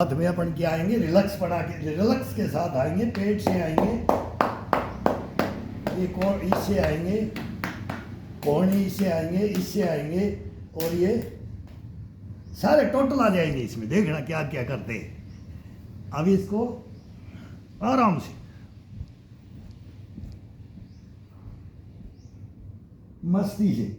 हाथ में अपन क्या आएंगे, रिलैक्स पड़ा के, रिलैक्स के साथ आएंगे, पेट से आएंगे, ये कौन इससे आएंगे, कोहनी इससे आएंगे, इससे आएंगे, और ये सारे टोटल आ जाएंगे इसमें। देखना क्या क्या करते हैं। अब इसको आराम से मस्ती से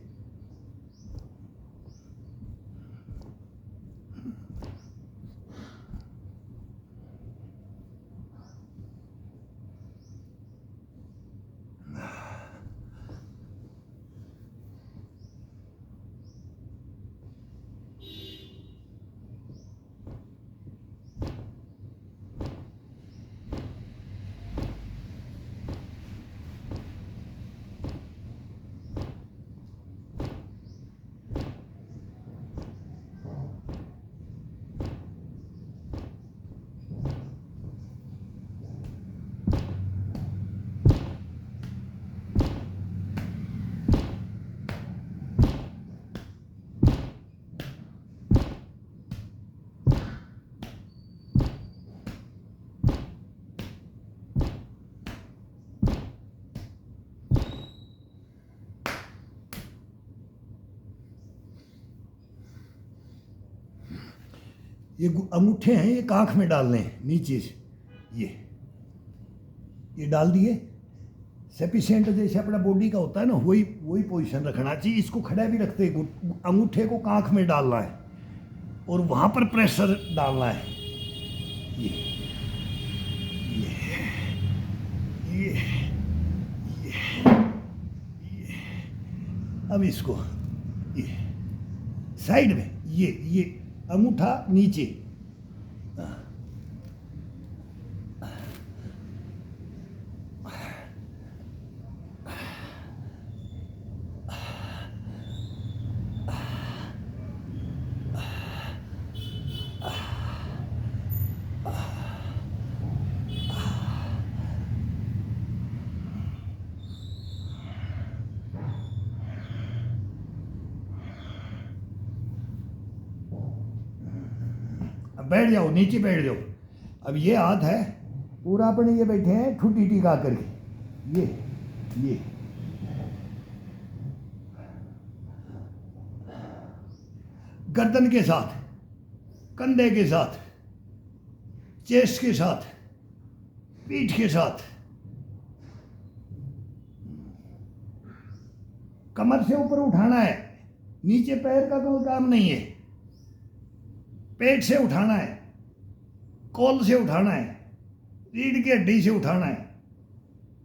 ये अंगूठे हैं, ये आँख में डालने हैं नीचे से, ये डाल दिए। सफिशिएंट जैसे अपना बॉडी का होता है ना, वही वही पोजीशन रखना चाहिए। इसको खड़ा भी रखते हैं, अंगूठे को आँख में डालना है और वहाँ पर प्रेशर डालना है। ये ये ये ये अब इसको ये साइड में, ये अंगूठा नीचे, बैठ जाओ, नीचे बैठ जाओ। अब ये हाथ है पूरा अपने, ये बैठे हैं ठुटी टिका करके, ये गर्दन के साथ, कंधे के साथ, चेस्ट के साथ, पीठ के साथ, कमर से ऊपर उठाना है, नीचे पैर का कोई काम नहीं है। पेट से उठाना है, कोल से उठाना है, रीढ़ की हड्डी से उठाना है,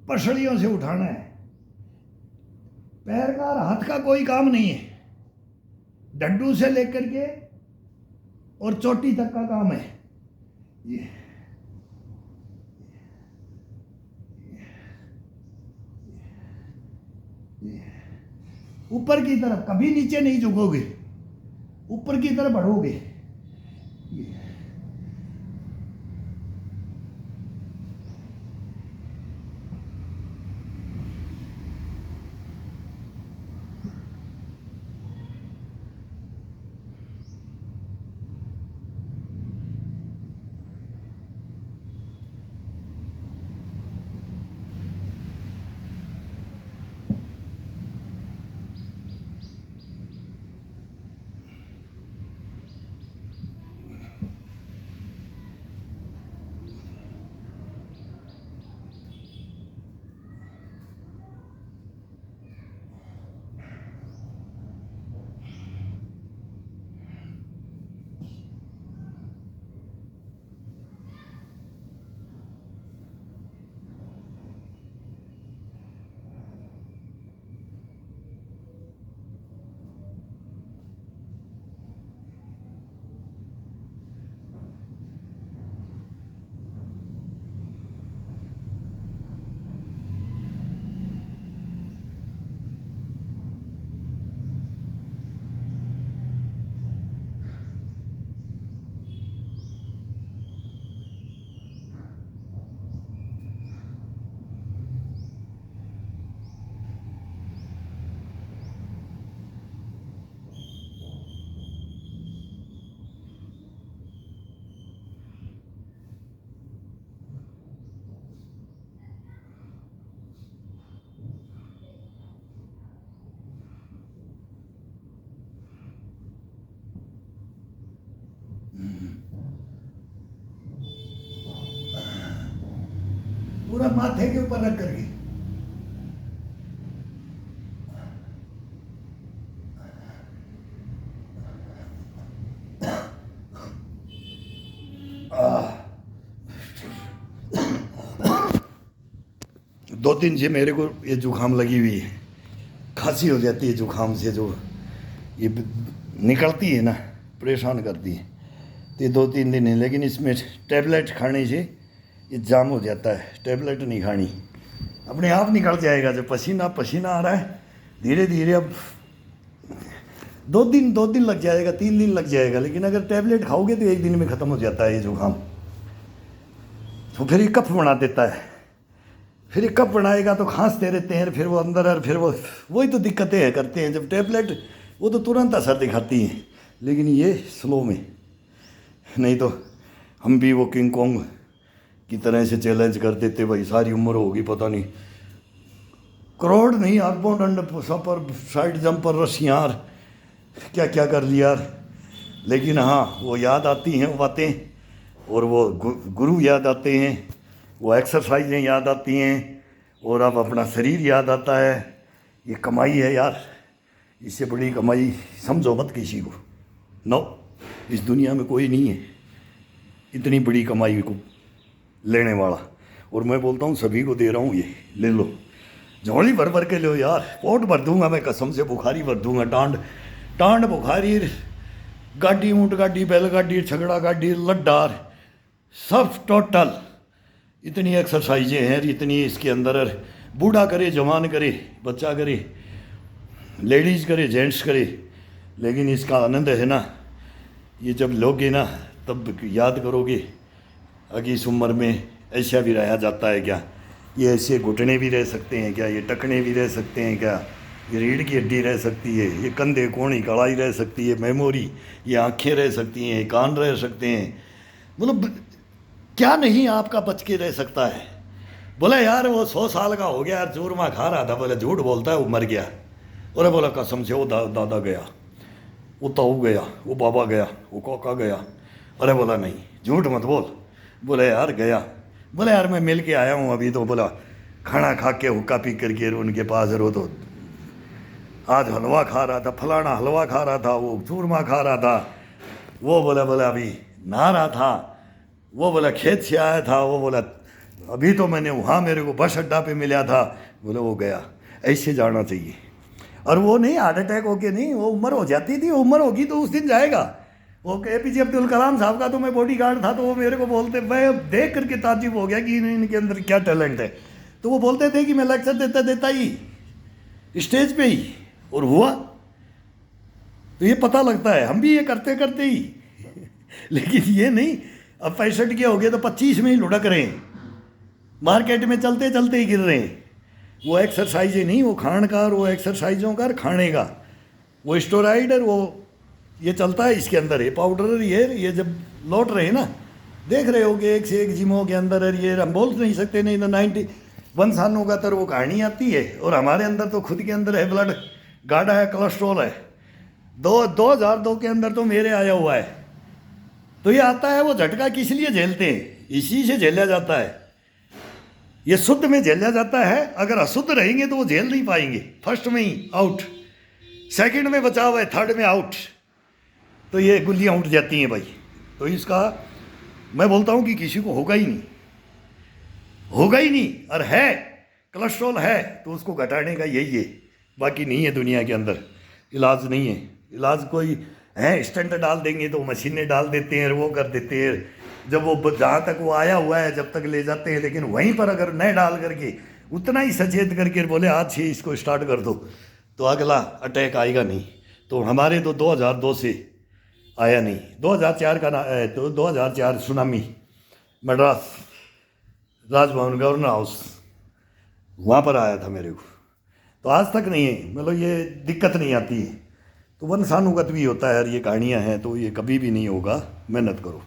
पसलियों से उठाना है। पैर का और हाथ का कोई काम नहीं है, डड्डू से लेकर के और चोटी तक का काम है। ये ऊपर की तरफ, कभी नीचे नहीं झुकोगे, ऊपर की तरफ बढ़ोगे। पूरा माथे के ऊपर रख करके। दो दिन से मेरे को ये जुकाम लगी हुई है, खांसी हो जाती है जुकाम से, जो ये निकलती है ना, परेशान करती है। तो ये 2-3 दिन है, लेकिन इसमें टैबलेट खाने से ये जाम हो जाता है। टैबलेट नहीं खानी, अपने आप निकल जाएगा। जब पसीना पसीना आ रहा है धीरे धीरे, अब 2 दिन लग जाएगा, 3 दिन लग जाएगा, लेकिन अगर टैबलेट खाओगे तो 1 दिन में ख़त्म हो जाता है ये जुकाम। तो फिर ये कफ बना देता है, फिर ये कफ बनाएगा तो खांसते रहते हैं, फिर वो अंदर, और फिर वही तो दिक्कतें है करते हैं। जब टैबलेट वो तो तुरंत असर दिखाती हैं, लेकिन ये स्लो में। नहीं तो हम भी वो किंग कॉन्ग की तरह से चैलेंज कर देते, भाई सारी उम्र होगी, पता नहीं करोड़ नहीं, अरबों डंड सपर साइड जंपर रसियार क्या क्या कर लिया। लेकिन हाँ, वो याद आती हैं वो बातें, और वो गुरु याद आते हैं, वो एक्सरसाइजें याद आती हैं, और अब अपना शरीर याद आता है। ये कमाई है यार, इससे बड़ी कमाई समझो मत किसी को। नो, इस दुनिया में कोई नहीं है इतनी बड़ी कमाई को लेने वाला। और मैं बोलता हूँ सभी को दे रहा हूँ, ये ले लो, झोली भर भर के लो यार, पोट भर दूंगा मैं कसम से, बुखारी भर दूंगा, टांड बुखारी, गाड़ी ऊँट गाड़ी, बैलगाड़ी, छगड़ा गाड़ी, लड्डार, सब टोटल। इतनी एक्सरसाइजें हैं, इतनी इसके अंदर, बूढ़ा करे, जवान करे, बच्चा करे, लेडीज़ करे, जेंट्स करे, लेकिन इसका आनंद है ना, ये जब लोगे ना तब याद करोगे अगर इस उम्र में ऐसा भी रहा जाता है क्या, ये ऐसे घुटने भी रह सकते हैं क्या, ये टखने भी रह सकते हैं क्या, ये रीढ़ की हड्डी रह सकती है, ये कंधे कोहनी कलाई रह सकती है, मेमोरी, ये आँखें रह सकती हैं, कान रह सकते हैं, मतलब क्या नहीं आपका बच के रह सकता है। बोला यार वो 100 साल का हो गया यार, चूरमा खा रहा था, बोले झूठ बोलता है, वो मर गया। अरे बोला कसम से, वो दादा गया, वो ताऊ गया, वो बाबा गया, वो काका गया। अरे बोला नहीं, झूठ मत बोल। बोले यार गया। बोले यार मैं मिल के आया हूँ अभी। तो बोला खाना खा के हुक्का पी करके उनके पास रो, तो आज हलवा खा रहा था, फलाना हलवा खा रहा था, वो चूरमा खा रहा था, वो बोला अभी नहा रहा था, वो बोला खेत से आया था, वो बोला अभी तो मैंने वहाँ मेरे को बस अड्डा पे मिला था, बोले वो गया। ऐसे जाना चाहिए। और वो नहीं हार्ट अटैक होके नहीं, वो उम्र हो जाती थी, वो उम्र होगी तो उस दिन जाएगा। वो APJ अब्दुल कलाम साहब का तो मैं बॉडी गार्ड था, तो वो मेरे को बोलते, मैं देख करके ताज्जुब हो गया कि इनके अंदर क्या टैलेंट है। तो वो बोलते थे कि मैं लेक्चर देता ही स्टेज पे ही, और हुआ। तो ये पता लगता है, हम भी ये करते करते ही लेकिन ये नहीं अब 65 के हो गए तो 25 में ही लुढ़क रहे हैं, मार्केट में चलते चलते ही गिर रहे हैं। वो एक्सरसाइज नहीं, वो खान का, और वो एक्सरसाइजों का, खाने का, वो स्टेरॉइड, और वो ये चलता है इसके अंदर, ये पाउडर, ये जब लौट रहे हैं ना, देख रहे हो कि एक से एक जिमों के अंदर, ये हम बोल नहीं सकते, नहीं तो 91 सालों का तो वो कहानी आती है। और हमारे अंदर तो खुद के अंदर है, ब्लड गाढ़ा है, कोलेस्ट्रॉल है, 2002 के अंदर तो मेरे आया हुआ है। तो ये आता है, वो झटका किस लिए झेलते हैं, इसी से झेला जाता है। ये शुद्ध में झेला जाता है, अगर अशुद्ध रहेंगे तो वो झेल नहीं पाएंगे। फर्स्ट में ही आउट, सेकंड में बचाव है, थर्ड में आउट, तो ये गुल्लियाँ उठ जाती हैं भाई। तो इसका मैं बोलता हूँ कि किसी को होगा ही नहीं, होगा ही नहीं। और है कोलेस्ट्रॉल है तो उसको घटाने का यही है, बाकी नहीं है दुनिया के अंदर। इलाज नहीं है, इलाज कोई है स्टेंट डाल देंगे तो मशीनें डाल देते हैं, वो कर देते हैं। जब वो जहाँ तक वो आया हुआ है जब तक ले जाते हैं, लेकिन वहीं पर अगर न डाल करके उतना ही सचेत करके बोले आज से इसको स्टार्ट कर दो, तो अगला अटैक आएगा नहीं। तो हमारे तो 2002 से आया नहीं, 2004 का तो 2004 tsunami, Madras Raj Bhavan governor house, वहाँ पर आया था मेरे को। तो आज तक नहीं है, मतलब ये दिक्कत नहीं आती है। तो वंशानुगत भी होता है यार, ये कहानियाँ हैं, तो ये कभी भी नहीं होगा, मेहनत करो।